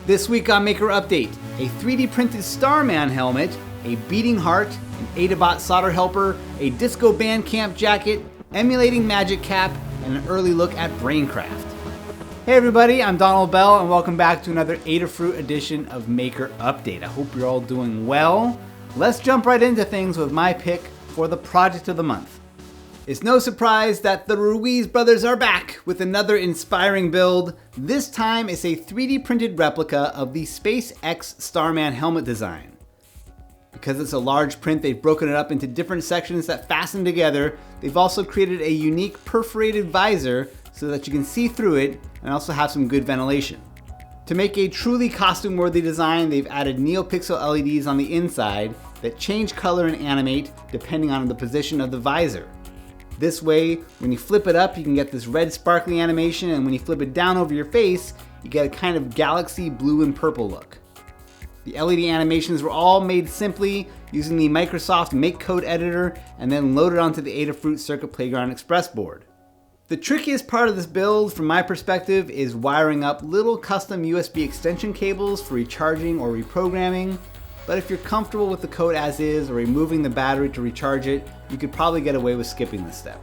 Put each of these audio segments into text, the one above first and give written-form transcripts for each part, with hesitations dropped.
This week on Maker Update, a 3D printed Starman helmet, a beating heart, an Adabot solder helper, a disco band camp jacket, emulating magic cap, and an early look at BrainCraft. Hey everybody, I'm Donald Bell and welcome back to another Adafruit edition of Maker Update. I hope you're all doing well. Let's jump right into things with my pick for the project of the month. It's no surprise that the Ruiz brothers are back with another inspiring build. This time it's a 3D printed replica of the SpaceX Starman helmet design. Because it's a large print, they've broken it up into different sections that fasten together. They've also created a unique perforated visor so that you can see through it and also have some good ventilation. To make a truly costume-worthy design, they've added NeoPixel LEDs on the inside that change color and animate depending on the position of the visor. This way, when you flip it up, you can get this red sparkly animation, and when you flip it down over your face, you get a kind of galaxy blue and purple look. The LED animations were all made simply using the Microsoft MakeCode editor and then loaded onto the Adafruit Circuit Playground Express board. The trickiest part of this build, from my perspective, is wiring up little custom USB extension cables for recharging or reprogramming. But if you're comfortable with the code as is or removing the battery to recharge it, you could probably get away with skipping this step.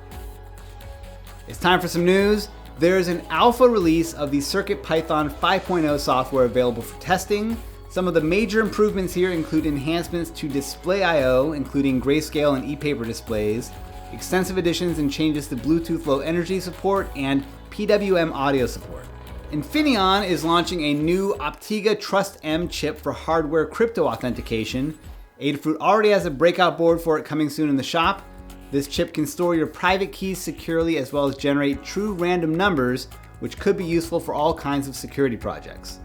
It's time for some news. There is an alpha release of the CircuitPython 5.0 software available for testing. Some of the major improvements here include enhancements to display I/O, including grayscale and e-paper displays, extensive additions and changes to Bluetooth Low Energy support, and PWM audio support. Infineon is launching a new OPTIGAâ Trust M chip for hardware crypto authentication. Adafruit already has a Breakout board for it coming soon in the shop. This chip can store your private keys securely as well as generate true random numbers, which could be useful for all kinds of security projects.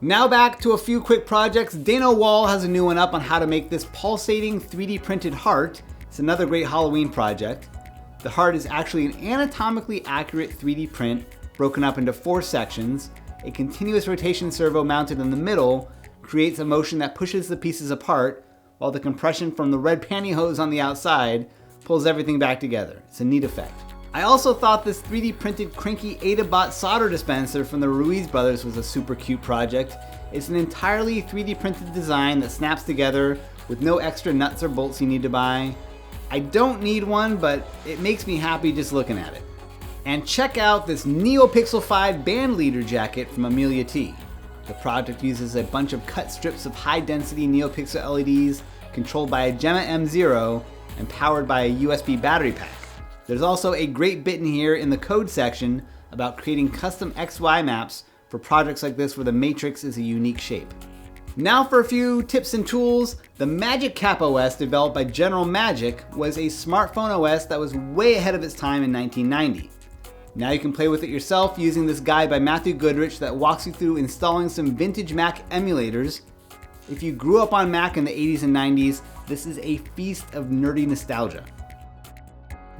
Now back to a few quick projects. Dano Wall has a new one up on how to make this pulsating 3D printed heart. It's another great Halloween project. The heart is actually an anatomically accurate 3D print broken up into 4 sections. A continuous rotation servo mounted in the middle creates a motion that pushes the pieces apart, while the compression from the red pantyhose on the outside pulls everything back together. It's a neat effect. I also thought this 3D printed Cranky Adabot solder dispenser from the Ruiz brothers was a super cute project. It's an entirely 3D printed design that snaps together with no extra nuts or bolts you need to buy. I don't need one, but it makes me happy just looking at it. And check out this NeoPixel 5 band leader jacket from Amelia T. The project uses a bunch of cut strips of high-density NeoPixel LEDs controlled by a Gemma M0 and powered by a USB battery pack. There's also a great bit in here in the code section about creating custom XY maps for projects like this where the matrix is a unique shape. Now for a few tips and tools. The Magic Cap OS developed by General Magic was a smartphone OS that was way ahead of its time in 1990. Now you can play with it yourself using this guide by Matthew Goodrich that walks you through installing some vintage Mac emulators. If you grew up on Mac in the 80s and 90s, this is a feast of nerdy nostalgia.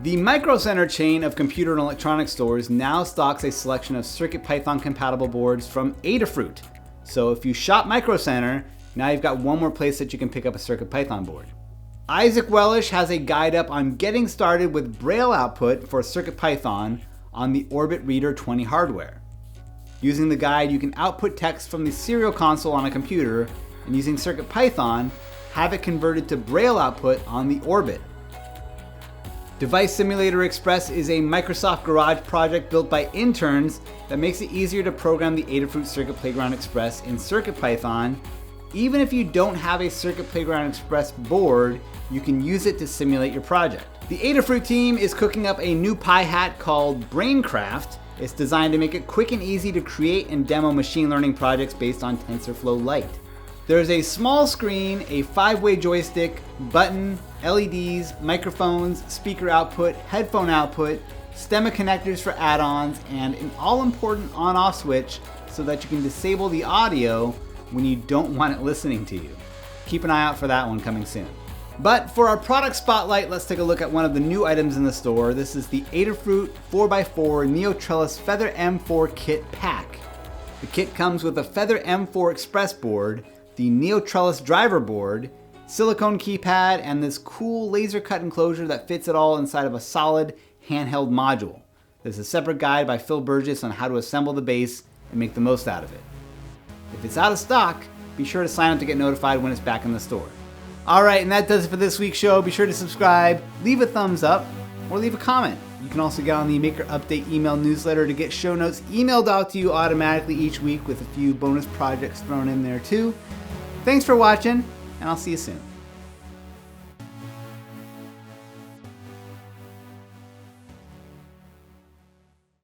The Micro Center chain of computer and electronics stores now stocks a selection of CircuitPython compatible boards from Adafruit. So if you shop Micro Center, now you've got one more place that you can pick up a CircuitPython board. Isaac Wellish has a guide up on getting started with Braille output for CircuitPython on the Orbit Reader 20 hardware. Using the guide, you can output text from the serial console on a computer, and using CircuitPython, have it converted to Braille output on the Orbit. Device Simulator Express is a Microsoft Garage project built by interns that makes it easier to program the Adafruit Circuit Playground Express in CircuitPython. Even if you don't have a Circuit Playground Express board, you can use it to simulate your project. The Adafruit team is cooking up a new Pi hat called BrainCraft. It's designed to make it quick and easy to create and demo machine learning projects based on TensorFlow Lite. There's a small screen, a 5-way joystick, button, LEDs, microphones, speaker output, headphone output, STEMMA connectors for add-ons, and an all-important on-off switch so that you can disable the audio when you don't want it listening to you. Keep an eye out for that one coming soon. But for our product spotlight, let's take a look at one of the new items in the store. This is the Adafruit 4x4 NeoTrellis Feather M4 Kit Pack. The kit comes with a Feather M4 Express board, the NeoTrellis driver board, silicone keypad, and this cool laser cut enclosure that fits it all inside of a solid handheld module. There's a separate guide by Phil Burgess on how to assemble the base and make the most out of it. If it's out of stock, be sure to sign up to get notified when it's back in the store. Alright, and that does it for this week's show. Be sure to subscribe, leave a thumbs up, or leave a comment. You can also get on the Maker Update email newsletter to get show notes emailed out to you automatically each week with a few bonus projects thrown in there too. Thanks for watching, and I'll see you soon.